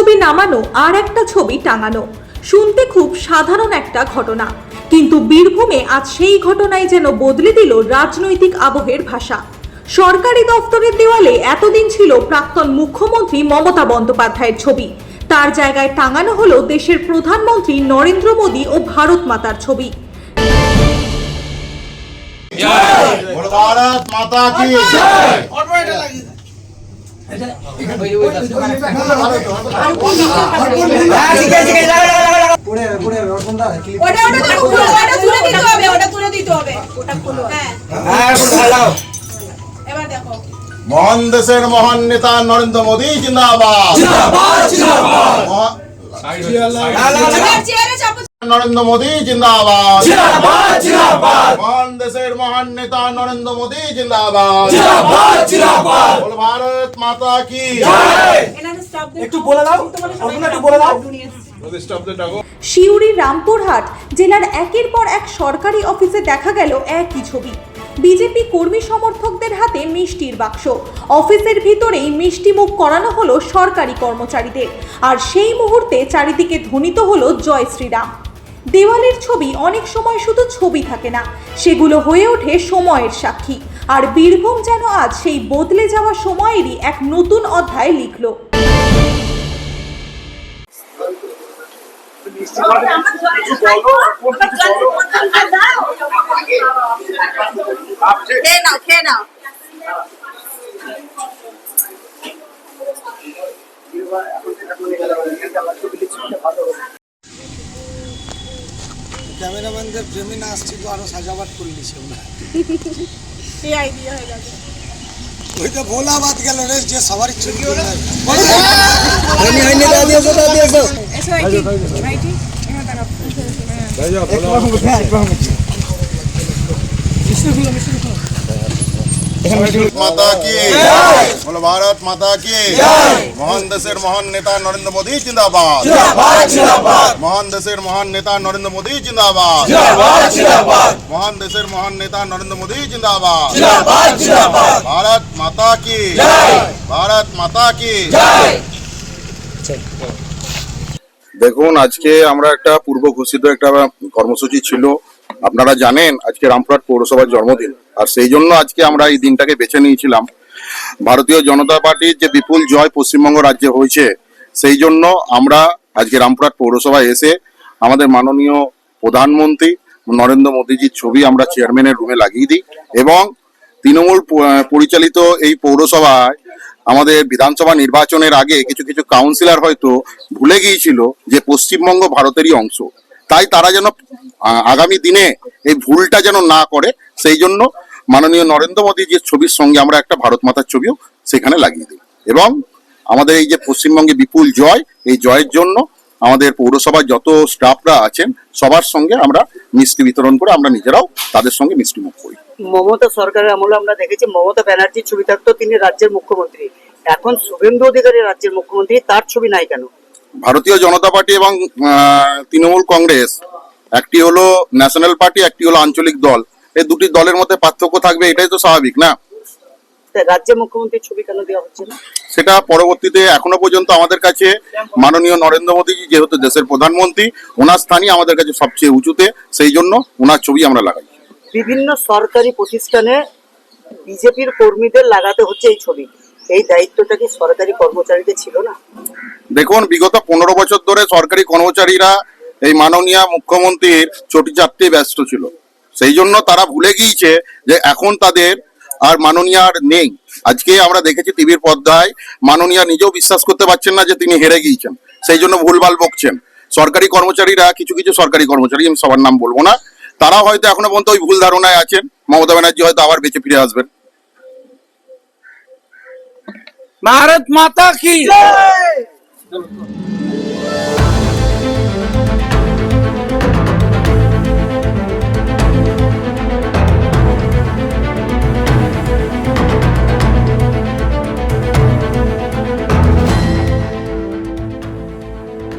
ছবি নামানো আর একটা ছবি টাঙানো, শুনতে খুব সাধারণ একটা ঘটনা, কিন্তু বীরভূমে আজ সেই ঘটনাই যেন বদলে দিল রাজনৈতিক আবহের ভাষা। সরকারি দফতরের দেওয়ালে এতদিন ছিল প্রাক্তন মুখ্যমন্ত্রী মমতা বন্দ্যোপাধ্যায়ের ছবি, তার জায়গায় টাঙানো হলো দেশের প্রধানমন্ত্রী নরেন্দ্র মোদী ও ভারত মাতার ছবি। भारत माता की মহান দেশের মহান নেতা নরেন্দ্র মোদী জিন্দাবাদ। নরেন্দ্র মোদী জিন্দাবাদ। মহান দেশের মহান নেতা নরেন্দ্র মোদী জিন্দাবাদ। ভারত মাতা কি একটু বলে দাও, একটু বলে দাও। সিউড়ির রামপুরহাট জেলার একের পর এক সরকারি অফিসে দেখা গেল একই ছবি। বিজেপি কর্মী সমর্থকদের হাতে মিষ্টির বাক্স, অফিসের ভিতরেই মিষ্টি মুখ করানো হলো সরকারি কর্মচারীদের, আর সেই মুহূর্তে চারিদিকে ধ্বনিত হলো জয় শ্রীরাম। দেওয়ালের ছবি অনেক সময় শুধু ছবি থাকে না, সেগুলো হয়ে ওঠে সময়ের সাক্ষী, আর বীরভূম যেন আজ সেই বদলে যাওয়া সময়েরই এক নতুন অধ্যায় লিখল। ক্যামেরাম্যানদের প্রেমে না আসছিল, আরো সাজাবাট করে নিছে না। ওইটা ভোলা বাদ গেল রে, যে সবার ছবি মাতা কি বলো, ভারত মাতা কি। মহান দেশের মহান নেতা নরেন্দ্র মোদী জিন্দাবাদ। মহান দেশের মহান নেতা নরেন্দ্র মোদী জিন্দাবাদ। মহান দেশের মহান নেতা নরেন্দ্র মোদী জিন্দাবাদ। ভারত মাতা কি। ভারত মাতা কি। দেখুন, আজকে আমরা একটা পূর্ব ঘোষিত একটা কর্মসূচি ছিল। আপনারা জানেন আজকে রামপুরহাট পৌরসভার জন্মদিন, আর সেই জন্য আজকে আমরা এই দিনটাকে বেছে নিয়েছিলাম। ভারতীয় জনতা পার্টির যে বিপুল জয় পশ্চিমবঙ্গ রাজ্যে হয়েছে, সেই জন্য আমরা আজকে রামপুরহাট পৌরসভায় এসে আমাদের মাননীয় প্রধানমন্ত্রী নরেন্দ্র মোদীজির ছবি আমরা চেয়ারম্যানের রুমে লাগিয়ে দিই, এবং তৃণমূল পরিচালিত এই পৌরসভায় আমাদের বিধানসভা নির্বাচনের আগে কিছু কিছু কাউন্সিলর হয়তো ভুলে গিয়েছিল যে পশ্চিমবঙ্গ ভারতেরই অংশ, তাই তারা যেন আগামী দিনে এই ভুলটা যেন না করে, সেই জন্য মাননীয় নরেন্দ্র মোদীজির ছবির সঙ্গে আমরা একটা ভারত মাতার ছবিও সেখানে লাগিয়ে দিই। এবং আমাদের এই যে পশ্চিমবঙ্গে বিপুল জয়, এই জয়ের জন্য আমাদের পৌরসভার যত স্টাফরা আছেন সবার সঙ্গে আমরা মিষ্টি বিতরণ করে আমরা নিজেরাও তাদের সঙ্গে মিষ্টি মুখ করি। মমতা সরকারের আমলে আমরা দেখেছি মমতা ব্যানার্জির ছবি থাকতো, তিনি রাজ্যের মুখ্যমন্ত্রী। এখন শুভেন্দু অধিকারী রাজ্যের মুখ্যমন্ত্রী, তার ছবি নাই কেন? ভারতীয় জনতা পার্টি এবং তৃণমূল কংগ্রেস, একটি হলো ন্যাশনাল পার্টি, একটি হলো আঞ্চলিক দল, এই দুটি দলের মধ্যে পার্থক্য থাকবে, এটাই তো স্বাভাবিক না? রাজ্যের মুখ্যমন্ত্রীর ছবি কেন দেওয়া হচ্ছে না? সেটা পরবর্তীতে, এখনো পর্যন্ত আমাদের কাছে মাননীয় নরেন্দ্র মোদীজি যেহেতু দেশের প্রধানমন্ত্রী, ওনার স্থানই আমাদের কাছে সবচেয়ে উঁচুতে, সেই জন্য ওনার ছবি আমরা লাগাই। বিভিন্ন সরকারি প্রতিষ্ঠানে বিজেপির কর্মীদের লাগাতে হচ্ছে এই ছবি, এই দায়িত্বটা কি সরকারি কর্মচারীদের ছিল না? দেখুন, বিগত 15 বছর ধরে সরকারি কর্মচারীরা এই মাননীয় মুখ্যমন্ত্রীর চটি চাটতে ব্যস্ত ছিল, সেই জন্য তারা ভুলে গিয়েছে যে এখন তাদের আর মাননীয় আর নেই। আজকে আমরা দেখেছি টিভির পর্দায় মাননীয় নিজেও বিশ্বাস করতে পারছেন না যে তিনি হেরে গিয়েছেন, সেই জন্য ভুলভাল বকছেন। সরকারি কর্মচারীরা, কিছু কিছু সরকারি কর্মচারী, আমি সবার নাম বলবো না, তারা হয়তো এখনো পর্যন্ত ওই ভুল ধারণায় আছেন মমতা ব্যানার্জি হয়তো আবার বেঁচে ফিরে আসবেন। भारत माता की